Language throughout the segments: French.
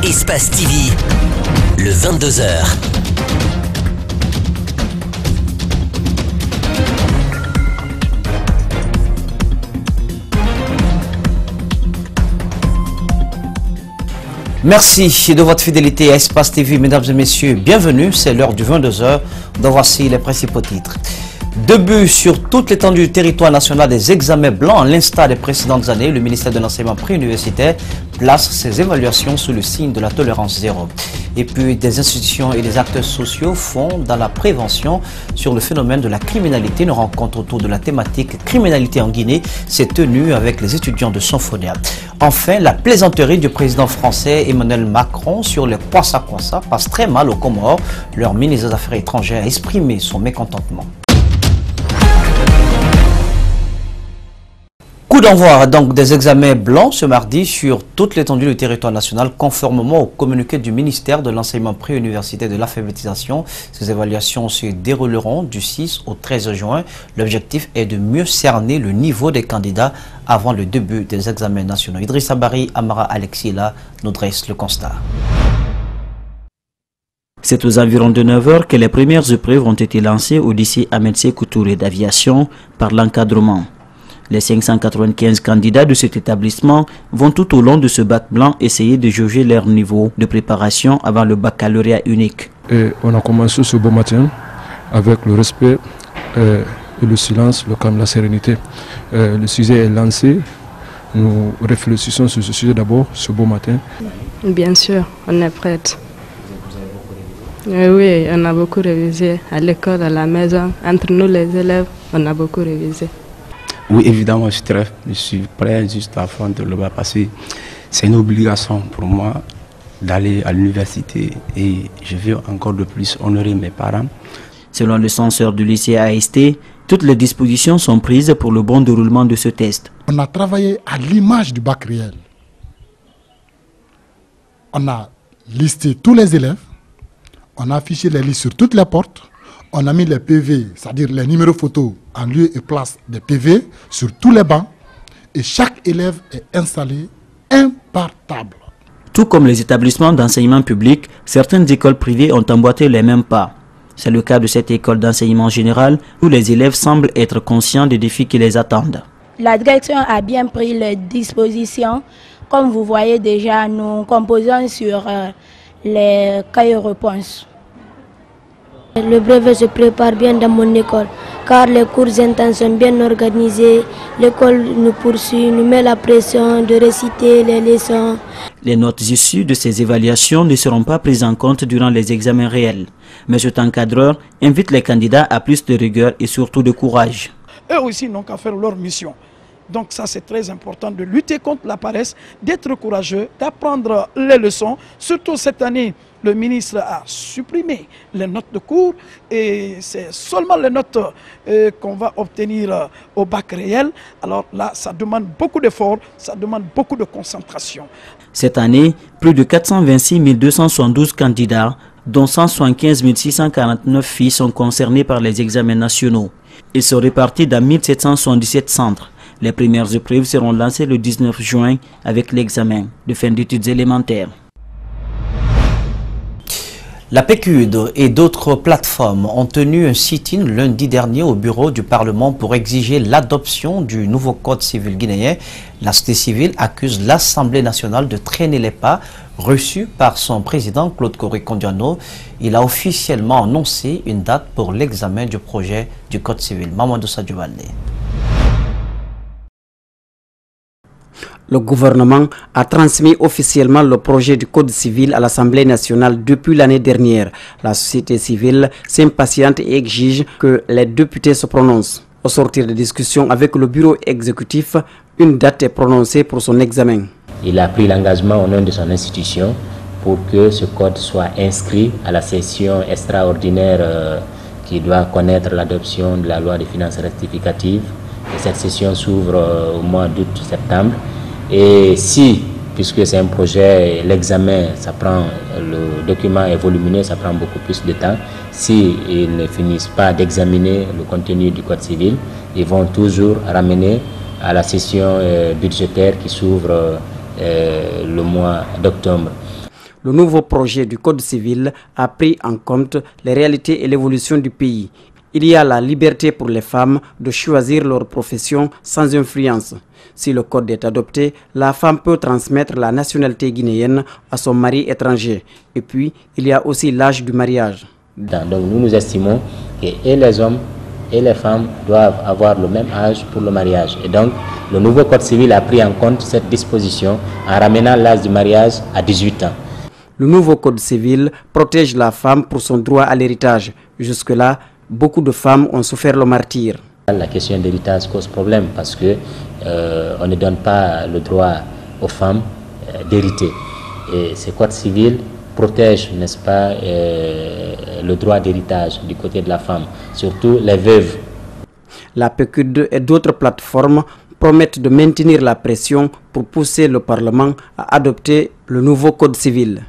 Espace TV, le 22h. Merci de votre fidélité à Espace TV, mesdames et messieurs. Bienvenue, c'est l'heure du 22h. Donc voici les principaux titres. 2 buts sur toute l'étendue du territoire national des examens blancs. À l'instar des précédentes années, le ministère de l'enseignement préuniversitaire place ses évaluations sous le signe de la tolérance zéro. Et puis des institutions et des acteurs sociaux font dans la prévention sur le phénomène de la criminalité. Une rencontre autour de la thématique criminalité en Guinée s'est tenue avec les étudiants de Symphonia. Enfin, la plaisanterie du président français Emmanuel Macron sur les Kwassa-Kwassa passe très mal aux Comores. Leur ministre des Affaires étrangères a exprimé son mécontentement. Coup d'envoi donc des examens blancs ce mardi sur toute l'étendue du territoire national conformément au communiqué du ministère de l'enseignement préuniversitaire et de l'alphabétisation. Ces évaluations se dérouleront du 6 au 13 juin. L'objectif est de mieux cerner le niveau des candidats avant le début des examens nationaux. Idrissa Bari, Amara Alexila nous dresse le constat. C'est aux environs de 9 h que les premières épreuves ont été lancées au lycée Ahmed Sékou Touré d'aviation par l'encadrement. Les 595 candidats de cet établissement vont tout au long de ce bac blanc essayer de jauger leur niveau de préparation avant le baccalauréat unique. Et on a commencé ce beau matin avec le respect et le silence, le calme, la sérénité. Le sujet est lancé. Nous réfléchissons sur ce sujet d'abord, ce beau matin. Bien sûr, on est prête. Oui, on a beaucoup révisé à l'école, à la maison. Entre nous les élèves, on a beaucoup révisé. Oui, évidemment, je suis prêt juste avant de le passer. C'est une obligation pour moi d'aller à l'université et je veux encore de plus honorer mes parents. Selon le censeur du lycée AST, toutes les dispositions sont prises pour le bon déroulement de ce test. On a travaillé à l'image du bac réel. On a listé tous les élèves, on a affiché les listes sur toutes les portes. On a mis les PV, c'est-à-dire les numéros photos en lieu et place des PV sur tous les bancs et chaque élève est installé un par table. Tout comme les établissements d'enseignement public, certaines écoles privées ont emboîté les mêmes pas. C'est le cas de cette école d'enseignement général où les élèves semblent être conscients des défis qui les attendent. La direction a bien pris les dispositions. Comme vous voyez déjà, nous composons sur les cahiers réponses. Le brevet se prépare bien dans mon école, car les cours intenses sont bien organisés. L'école nous poursuit, nous met la pression de réciter les leçons. Les notes issues de ces évaluations ne seront pas prises en compte durant les examens réels. Mais cet encadreur invite les candidats à plus de rigueur et surtout de courage. Eux aussi n'ont qu'à faire leur mission. Donc ça c'est très important de lutter contre la paresse, d'être courageux, d'apprendre les leçons. Surtout cette année, le ministre a supprimé les notes de cours et c'est seulement les notes qu'on va obtenir au bac réel. Alors là, ça demande beaucoup d'efforts, ça demande beaucoup de concentration. Cette année, plus de 426 272 candidats, dont 175 649 filles sont concernés par les examens nationaux. Ils sont répartis dans 1777 centres. Les premières épreuves seront lancées le 19 juin avec l'examen de fin d'études élémentaires. La PQD et d'autres plateformes ont tenu un sit-in lundi dernier au bureau du Parlement pour exiger l'adoption du nouveau code civil guinéen. La société civile accuse l'Assemblée nationale de traîner les pas. Reçu par son président Claude Koré-Kondiano, il a officiellement annoncé une date pour l'examen du projet du code civil. Mamadou Sadio Baldé. Le gouvernement a transmis officiellement le projet du Code civil à l'Assemblée nationale depuis l'année dernière. La société civile s'impatiente et exige que les députés se prononcent. Au sortir des discussions avec le bureau exécutif, une date est prononcée pour son examen. Il a pris l'engagement au nom de son institution pour que ce code soit inscrit à la session extraordinaire qui doit connaître l'adoption de la loi des finances rectificatives. Et cette session s'ouvre au mois d'août-septembre. Et si, puisque c'est un projet, l'examen, ça prend, le document est volumineux, ça prend beaucoup plus de temps. Si ils ne finissent pas d'examiner le contenu du code civil, ils vont toujours ramener à la session budgétaire qui s'ouvre le mois d'octobre. Le nouveau projet du Code civil a pris en compte les réalités et l'évolution du pays. Il y a la liberté pour les femmes de choisir leur profession sans influence. Si le code est adopté, la femme peut transmettre la nationalité guinéenne à son mari étranger. Et puis, il y a aussi l'âge du mariage. Donc nous estimons que et les hommes et les femmes doivent avoir le même âge pour le mariage. Et donc, le nouveau code civil a pris en compte cette disposition en ramenant l'âge du mariage à 18 ans. Le nouveau code civil protège la femme pour son droit à l'héritage. Jusque-là, beaucoup de femmes ont souffert le martyre. La question d'héritage cause problème parce que on ne donne pas le droit aux femmes d'hériter. Et ce code civil protège, n'est-ce pas, le droit d'héritage du côté de la femme, surtout les veuves. La PECUD et d'autres plateformes promettent de maintenir la pression pour pousser le Parlement à adopter le nouveau code civil.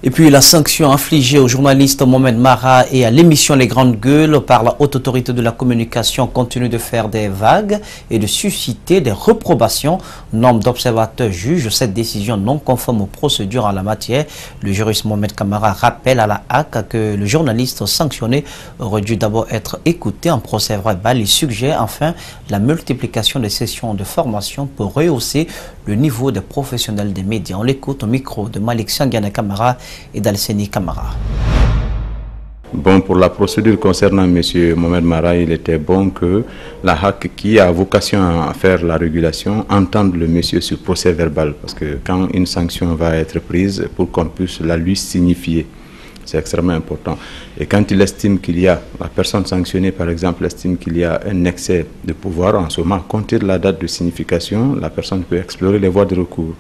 Et puis la sanction infligée au journaliste Mohamed Mara et à l'émission Les Grandes Gueules par la Haute Autorité de la Communication continue de faire des vagues et de susciter des reprobations. Nombre d'observateurs jugent cette décision non conforme aux procédures en la matière. Le juriste Mohamed Kamara rappelle à la HAC que le journaliste sanctionné aurait dû d'abord être écouté en procès verbal. Il suggère enfin la multiplication des sessions de formation pour rehausser le niveau des professionnels des médias. On l'écoute au micro de Malik Sangiana Kamara et d'Alseni Kamara. Bon, pour la procédure concernant M. Mohamed Mara, il était bon que la HAC, qui a vocation à faire la régulation, entende le monsieur sur procès verbal. Parce que quand une sanction va être prise, pour qu'on puisse la lui signifier, c'est extrêmement important. Et quand il estime qu'il y a, la personne sanctionnée par exemple, estime qu'il y a un excès de pouvoir, en ce moment, à compter de la date de signification, la personne peut explorer les voies de recours.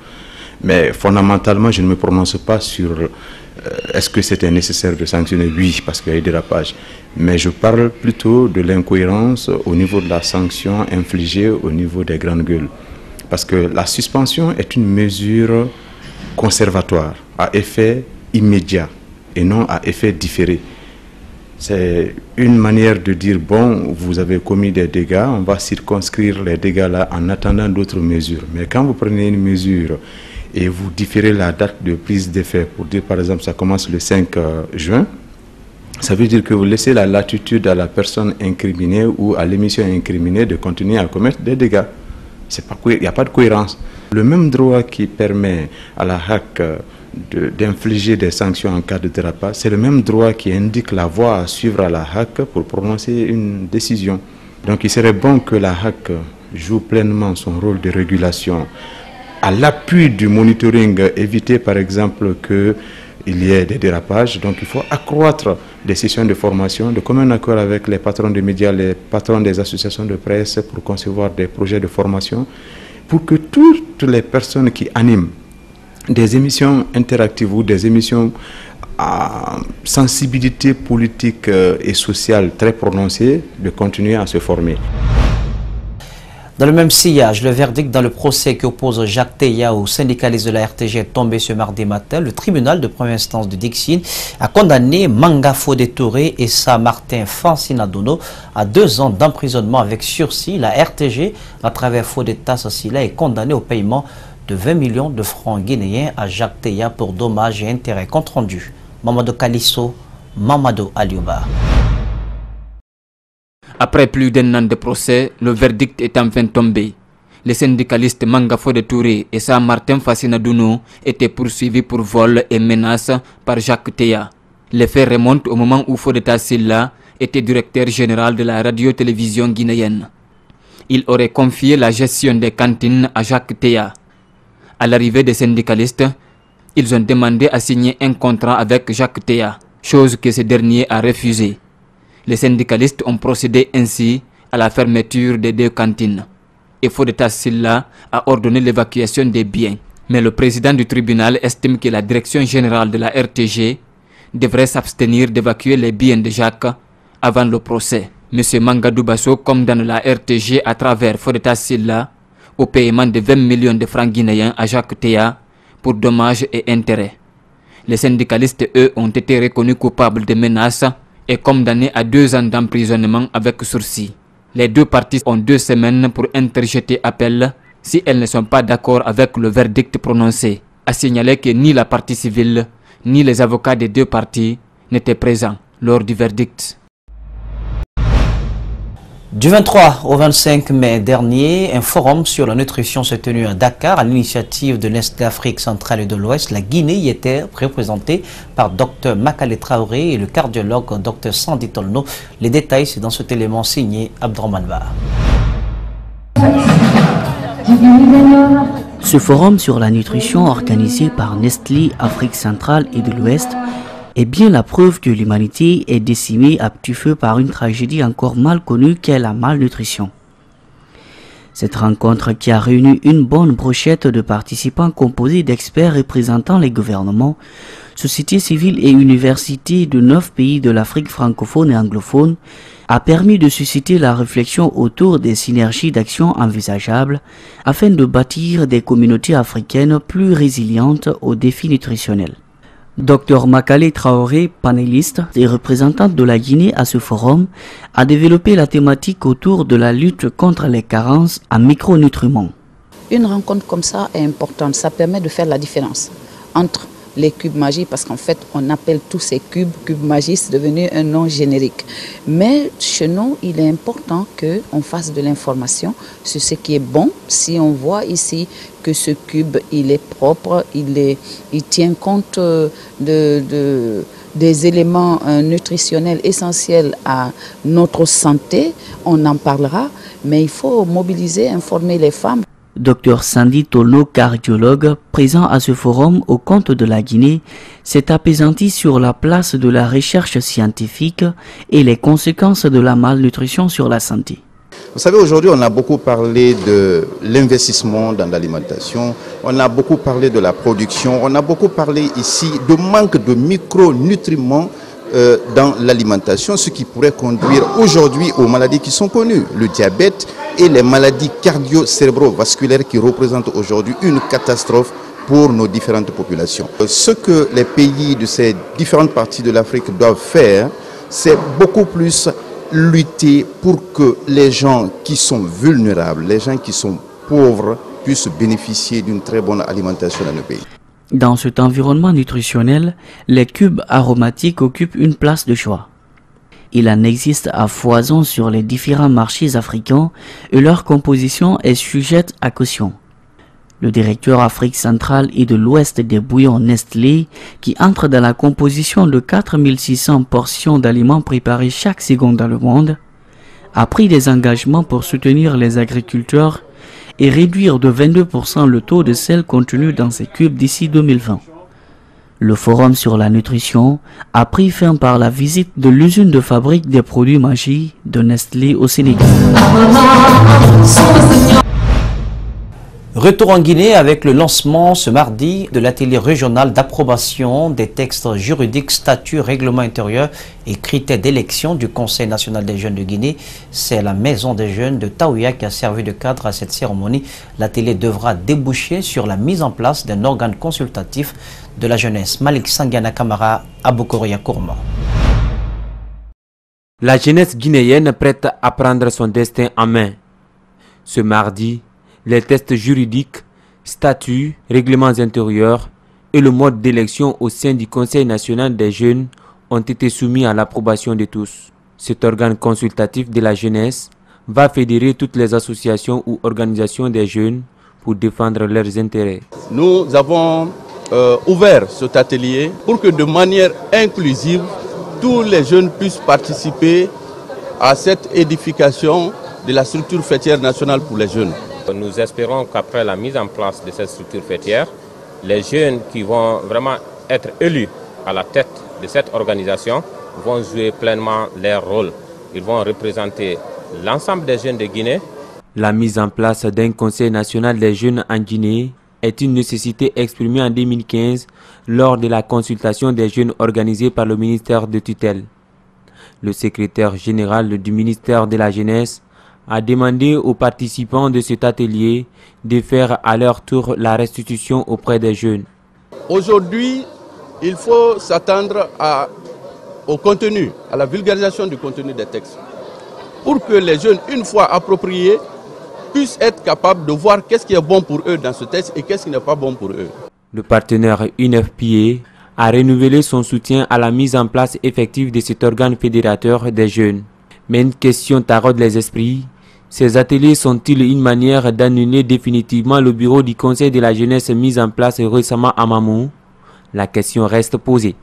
Mais fondamentalement, je ne me prononce pas sur est-ce que c'était nécessaire de sanctionner? Oui, parce qu'il y a eu dérapage. Mais je parle plutôt de l'incohérence au niveau de la sanction infligée au niveau des grandes gueules. Parce que la suspension est une mesure conservatoire, à effet immédiat et non à effet différé. C'est une manière de dire, bon, vous avez commis des dégâts, on va circonscrire les dégâts là en attendant d'autres mesures. Mais quand vous prenez une mesure et vous différez la date de prise d'effet, pour dire par exemple ça commence le 5 juin, ça veut dire que vous laissez la latitude à la personne incriminée ou à l'émission incriminée de continuer à commettre des dégâts. Il n'y a pas de cohérence. Le même droit qui permet à la HAC d'infliger des sanctions en cas de dérapage, c'est le même droit qui indique la voie à suivre à la HAC pour prononcer une décision. Donc il serait bon que la HAC joue pleinement son rôle de régulation à l'appui du monitoring, éviter par exemple qu'il y ait des dérapages. Donc il faut accroître les sessions de formation, de commun accord avec les patrons de médias, les patrons des associations de presse pour concevoir des projets de formation, pour que toutes les personnes qui animent des émissions interactives ou des émissions à sensibilité politique et sociale très prononcée, de continuer à se former. Dans le même sillage, le verdict dans le procès qui oppose Jacques Teya au syndicaliste de la RTG est tombé ce mardi matin. Le tribunal de première instance de Dixine a condamné Manga Fodé Touré et Saint-Martin Fancinadono à 2 ans d'emprisonnement avec sursis. La RTG, à travers Fodé Tassila, est condamnée au paiement de 20 millions de francs guinéens à Jacques Teya pour dommages et intérêts. Compte rendu, Mamadou Kalisso, Mamadou Aliouba. Après plus d'1 an de procès, le verdict est enfin tombé. Les syndicalistes Manga Fodé Touré et Saint-Martin Fassina-Douno étaient poursuivis pour vol et menaces par Jacques Teya. Les faits remontent au moment où Fodé Tassila était directeur général de la radio-télévision guinéenne. Il aurait confié la gestion des cantines à Jacques Teya. À l'arrivée des syndicalistes, ils ont demandé à signer un contrat avec Jacques Teya, chose que ce dernier a refusée. Les syndicalistes ont procédé ainsi à la fermeture des 2 cantines. Et Fodé Tassila a ordonné l'évacuation des biens. Mais le président du tribunal estime que la direction générale de la RTG devrait s'abstenir d'évacuer les biens de Jacques avant le procès. M. Mangadou Basso condamne la RTG à travers Fodé Tassila au paiement de 20 millions de francs guinéens à Jacques Teya pour dommages et intérêts. Les syndicalistes, eux, ont été reconnus coupables de menaces et condamnés à 2 ans d'emprisonnement avec sursis. Les 2 parties ont 2 semaines pour interjeter appel si elles ne sont pas d'accord avec le verdict prononcé. a signalé que ni la partie civile, ni les avocats des deux parties n'étaient présents lors du verdict. Du 23 au 25 mai dernier, un forum sur la nutrition s'est tenu à Dakar à l'initiative de l'Est d'Afrique centrale et de l'Ouest. La Guinée y était représentée par Dr Makale Traoré et le cardiologue Dr Sandi Tolno. Les détails, c'est dans cet élément signé Abdrahman Ba. Ce forum sur la nutrition organisé par Nestlé Afrique centrale et de l'Ouest est bien la preuve que l'humanité est décimée à petit feu par une tragédie encore mal connue qu'est la malnutrition. Cette rencontre qui a réuni une bonne brochette de participants composés d'experts représentant les gouvernements, sociétés civiles et universités de 9 pays de l'Afrique francophone et anglophone a permis de susciter la réflexion autour des synergies d'action envisageables afin de bâtir des communautés africaines plus résilientes aux défis nutritionnels. Dr Makale Traoré, panéliste et représentante de la Guinée à ce forum, a développé la thématique autour de la lutte contre les carences en micronutriments. Une rencontre comme ça est importante, ça permet de faire la différence entre les cubes magiques, parce qu'en fait on appelle tous ces cubes magiques, c'est devenu un nom générique. Mais chez nous, il est important qu'on fasse de l'information sur ce qui est bon. Si on voit ici que ce cube, il est propre, il tient compte des éléments nutritionnels essentiels à notre santé, on en parlera, mais il faut mobiliser, informer les femmes. Dr Sandi Tolno, cardiologue, présent à ce forum au compte de la Guinée, s'est apaisanti sur la place de la recherche scientifique et les conséquences de la malnutrition sur la santé. Vous savez, aujourd'hui, on a beaucoup parlé de l'investissement dans l'alimentation, on a beaucoup parlé de la production, on a beaucoup parlé ici de manque de micronutriments dans l'alimentation, ce qui pourrait conduire aujourd'hui aux maladies qui sont connues, le diabète et les maladies cardio-cérébrovasculaires qui représentent aujourd'hui une catastrophe pour nos différentes populations. Ce que les pays de ces différentes parties de l'Afrique doivent faire, c'est beaucoup plus lutter pour que les gens qui sont vulnérables, les gens qui sont pauvres, puissent bénéficier d'une très bonne alimentation dans nos pays. Dans cet environnement nutritionnel, les cubes aromatiques occupent une place de choix. Il en existe à foison sur les différents marchés africains et leur composition est sujette à caution. Le directeur Afrique centrale et de l'Ouest des bouillons Nestlé, qui entre dans la composition de 4600 portions d'aliments préparés chaque seconde dans le monde, a pris des engagements pour soutenir les agriculteurs et réduire de 22% le taux de sel contenu dans ces cubes d'ici 2020. Le forum sur la nutrition a pris fin par la visite de l'usine de fabrique des produits magiques de Nestlé au Sénégal. Retour en Guinée avec le lancement ce mardi de l'atelier régional d'approbation des textes juridiques, statuts, règlements intérieurs et critères d'élection du Conseil national des jeunes de Guinée. C'est la maison des jeunes de Taouya qui a servi de cadre à cette cérémonie. L'atelier devra déboucher sur la mise en place d'un organe consultatif de la jeunesse. Malik Sangana Kamara, Aboukoroya Kourma. La jeunesse guinéenne prête à prendre son destin en main. Ce mardi, les tests juridiques, statuts, règlements intérieurs et le mode d'élection au sein du Conseil national des jeunes ont été soumis à l'approbation de tous. Cet organe consultatif de la jeunesse va fédérer toutes les associations ou organisations des jeunes pour défendre leurs intérêts. Nous avons ouvert cet atelier pour que de manière inclusive, tous les jeunes puissent participer à cette édification de la structure fêtière nationale pour les jeunes. Nous espérons qu'après la mise en place de cette structure fêtière, les jeunes qui vont vraiment être élus à la tête de cette organisation vont jouer pleinement leur rôle. Ils vont représenter l'ensemble des jeunes de Guinée. La mise en place d'un Conseil national des jeunes en Guinée est une nécessité exprimée en 2015 lors de la consultation des jeunes organisée par le ministère de tutelle. Le secrétaire général du ministère de la Jeunesse a demandé aux participants de cet atelier de faire à leur tour la restitution auprès des jeunes. Aujourd'hui, il faut s'attendre au contenu, à la vulgarisation du contenu des textes, pour que les jeunes, une fois appropriés, puissent être capables de voir qu'est-ce qui est bon pour eux dans ce texte et qu'est-ce qui n'est pas bon pour eux. Le partenaire UNFPA a renouvelé son soutien à la mise en place effective de cet organe fédérateur des jeunes. Mais une question taraude les esprits. Ces ateliers sont-ils une manière d'annuler définitivement le bureau du Conseil de la jeunesse mis en place récemment à Mamou? La question reste posée.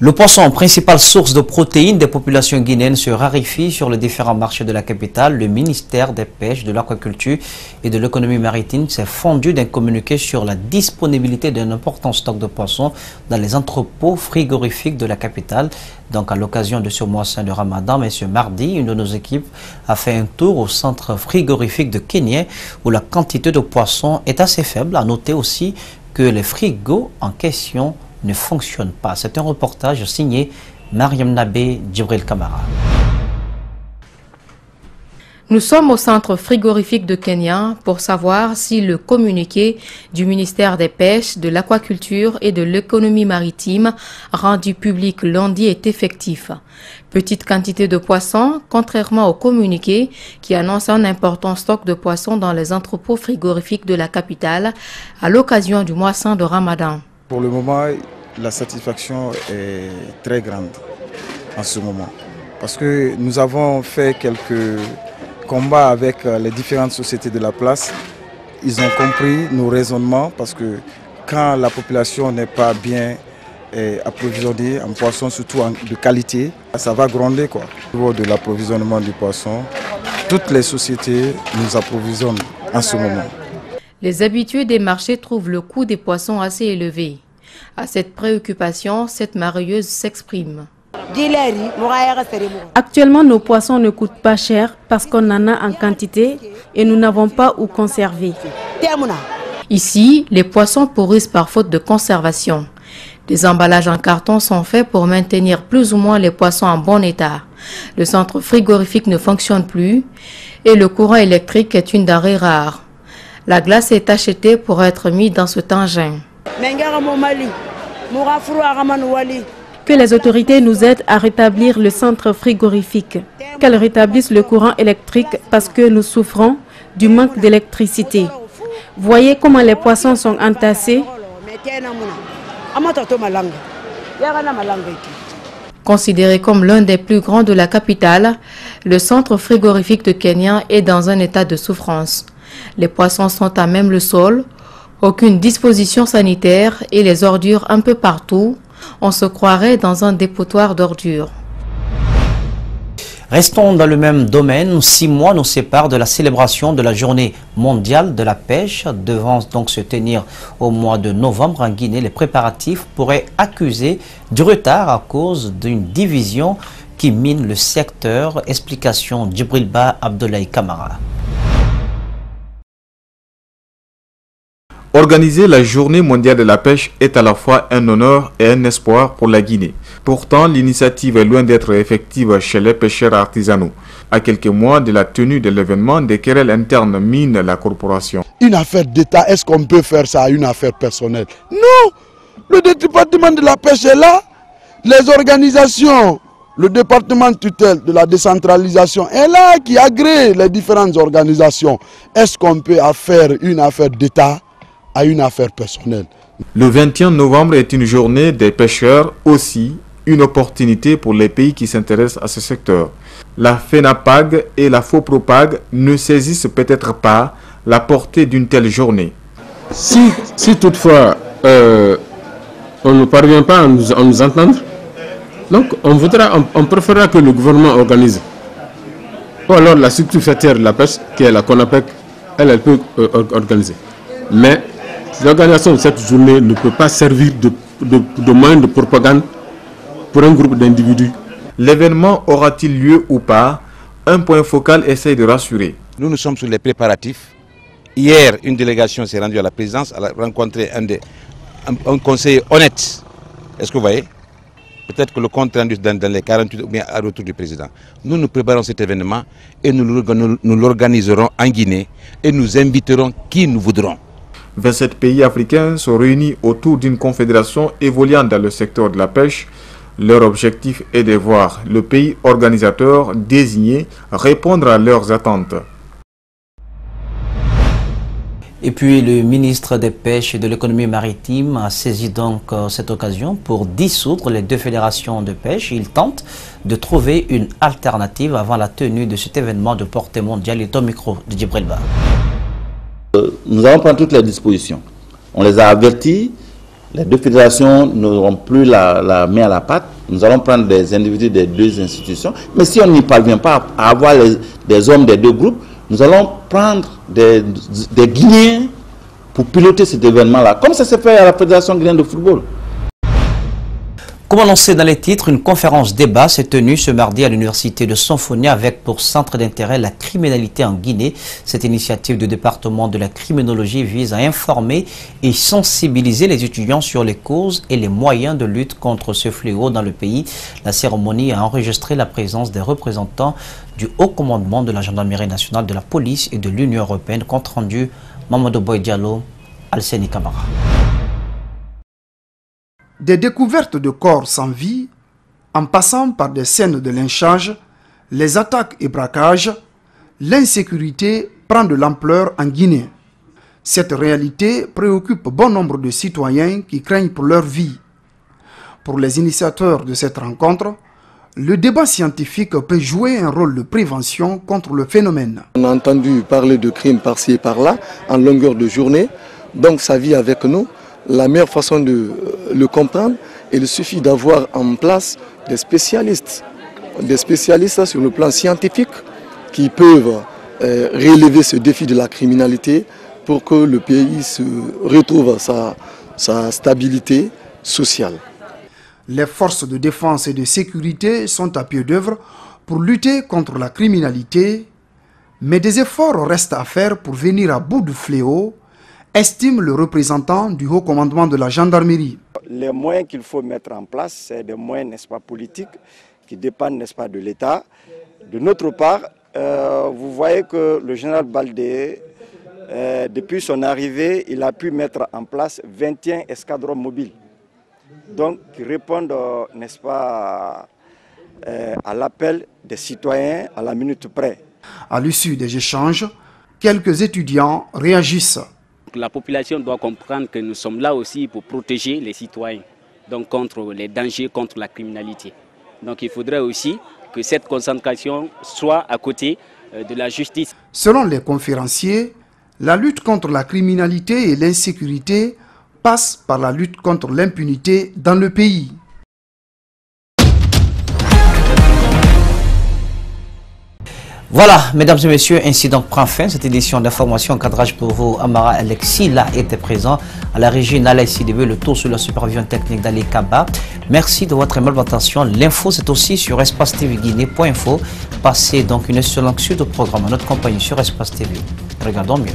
Le poisson, principale source de protéines des populations guinéennes, se raréfie sur les différents marchés de la capitale. Le ministère des Pêches, de l'Aquaculture et de l'Économie maritime s'est fendu d'un communiqué sur la disponibilité d'un important stock de poissons dans les entrepôts frigorifiques de la capitale. Donc à l'occasion de ce mois saint de Ramadan, ce mardi, une de nos équipes a fait un tour au centre frigorifique de Kenya où la quantité de poissons est assez faible. À noter aussi que les frigos en question ne fonctionne pas. C'est un reportage signé Mariam Nabé Djibril Kamara. Nous sommes au centre frigorifique de Kenya pour savoir si le communiqué du ministère des Pêches, de l'Aquaculture et de l'Économie maritime rendu public lundi est effectif. Petite quantité de poissons, contrairement au communiqué qui annonce un important stock de poissons dans les entrepôts frigorifiques de la capitale à l'occasion du mois saint de Ramadan. Pour le moment, la satisfaction est très grande en ce moment. Parce que nous avons fait quelques combats avec les différentes sociétés de la place. Ils ont compris nos raisonnements parce que quand la population n'est pas bien approvisionnée en poisson, surtout de qualité, ça va gronder quoi. Au niveau de l'approvisionnement du poisson, toutes les sociétés nous approvisionnent en ce moment. Les habitués des marchés trouvent le coût des poissons assez élevé. À cette préoccupation, cette marieuse s'exprime. Actuellement, nos poissons ne coûtent pas cher parce qu'on en a en quantité et nous n'avons pas où conserver. Ici, les poissons pourrissent par faute de conservation. Des emballages en carton sont faits pour maintenir plus ou moins les poissons en bon état. Le centre frigorifique ne fonctionne plus et le courant électrique est une denrée rare. La glace est achetée pour être mise dans ce engin. Que les autorités nous aident à rétablir le centre frigorifique, qu'elles rétablissent le courant électrique parce que nous souffrons du manque d'électricité. Voyez comment les poissons sont entassés. Considéré comme l'un des plus grands de la capitale, le centre frigorifique de Kenya est dans un état de souffrance. Les poissons sont à même le sol, aucune disposition sanitaire et les ordures un peu partout. On se croirait dans un dépotoir d'ordures. Restons dans le même domaine. 6 mois nous séparent de la célébration de la journée mondiale de la pêche. Devant donc se tenir au mois de novembre en Guinée, les préparatifs pourraient accuser du retard à cause d'une division qui mine le secteur. Explication Djibrilba Abdoulaye Kamara. Organiser la journée mondiale de la pêche est à la fois un honneur et un espoir pour la Guinée. Pourtant, l'initiative est loin d'être effective chez les pêcheurs artisanaux. À quelques mois de la tenue de l'événement, des querelles internes minent la corporation. Une affaire d'État, est-ce qu'on peut faire ça à une affaire personnelle? Non! Le département de la pêche est là. Les organisations, le département tutelle de la décentralisation est là qui agrée les différentes organisations. Est-ce qu'on peut faire une affaire d'État à une affaire personnelle? Le 21 novembre est une journée des pêcheurs, aussi une opportunité pour les pays qui s'intéressent à ce secteur. La FENAPAG et la FOPROPAG ne saisissent peut-être pas la portée d'une telle journée. Si toutefois on ne parvient pas à nous entendre, donc on préférera que le gouvernement organise. Ou alors la structure fêtière de la pêche, qui est la CONAPEC, elle peut organiser. Mais l'organisation de cette journée ne peut pas servir de moyen de propagande pour un groupe d'individus. L'événement aura-t-il lieu ou pas? Un point focal essaie de rassurer. Nous sommes sur les préparatifs. Hier, une délégation s'est rendue à la présidence, elle a rencontré un conseiller honnête. Est-ce que vous voyez? Peut-être que le compte rendu dans les 48 ou bien à retour du président. Nous nous préparons cet événement et nous l'organiserons en Guinée et nous inviterons qui nous voudrons. 27 pays africains sont réunis autour d'une confédération évoluant dans le secteur de la pêche. Leur objectif est de voir le pays organisateur désigné répondre à leurs attentes. Et puis le ministre des Pêches et de l'économie maritime a saisi donc cette occasion pour dissoudre les deux fédérations de pêche. Il tente de trouver une alternative avant la tenue de cet événement de portée mondiale. Il est au micro de Djibril Ba. Nous allons prendre toutes les dispositions. On les a avertis. Les deux fédérations n'auront plus la main à la pâte. Nous allons prendre des individus des deux institutions. Mais si on n'y parvient pas à avoir des hommes des deux groupes, nous allons prendre des Guinéens pour piloter cet événement-là, comme ça s'est fait à la Fédération guinéenne de football. Comme annoncé dans les titres, une conférence débat s'est tenue ce mardi à l'université de Sanfonia avec pour centre d'intérêt la criminalité en Guinée. Cette initiative du département de la criminologie vise à informer et sensibiliser les étudiants sur les causes et les moyens de lutte contre ce fléau dans le pays. La cérémonie a enregistré la présence des représentants du haut commandement de la gendarmerie nationale, de la police et de l'Union européenne. Compte rendu Mamadou Boy Diallo, Alseni Kamara. Des découvertes de corps sans vie, en passant par des scènes de lynchage, les attaques et braquages, l'insécurité prend de l'ampleur en Guinée. Cette réalité préoccupe bon nombre de citoyens qui craignent pour leur vie. Pour les initiateurs de cette rencontre, le débat scientifique peut jouer un rôle de prévention contre le phénomène. On a entendu parler de crimes par-ci et par-là, en longueur de journée, donc ça vit avec nous. La meilleure façon de le comprendre, il suffit d'avoir en place des spécialistes sur le plan scientifique qui peuvent relever ce défi de la criminalité pour que le pays se retrouve sa stabilité sociale. Les forces de défense et de sécurité sont à pied d'œuvre pour lutter contre la criminalité, mais des efforts restent à faire pour venir à bout du fléau, estime le représentant du haut commandement de la gendarmerie. Les moyens qu'il faut mettre en place, c'est des moyens, n'est-ce pas, politiques, qui dépendent, n'est-ce pas, de l'État. De notre part, vous voyez que le général Baldé, depuis son arrivée, il a pu mettre en place 21 escadrons mobiles. Donc, qui répondent, n'est-ce pas, à l'appel des citoyens à la minute près. À l'issue des échanges, quelques étudiants réagissent. La population doit comprendre que nous sommes là aussi pour protéger les citoyens, donc contre les dangers, contre la criminalité. Donc il faudrait aussi que cette concentration soit à côté de la justice. Selon les conférenciers, la lutte contre la criminalité et l'insécurité passe par la lutte contre l'impunité dans le pays. Voilà, mesdames et messieurs, ainsi donc prend fin cette édition d'information cadrage pour vous. Amara Alexis, là, était présent à la régie Nala CDB, le tour sur la supervision technique d'Ali Kaba. Merci de votre aimable attention. L'info, c'est aussi sur espace-tv-guinée.info. Passez donc une excellente suite de programme à notre compagnie sur Espace TV. Regardons mieux.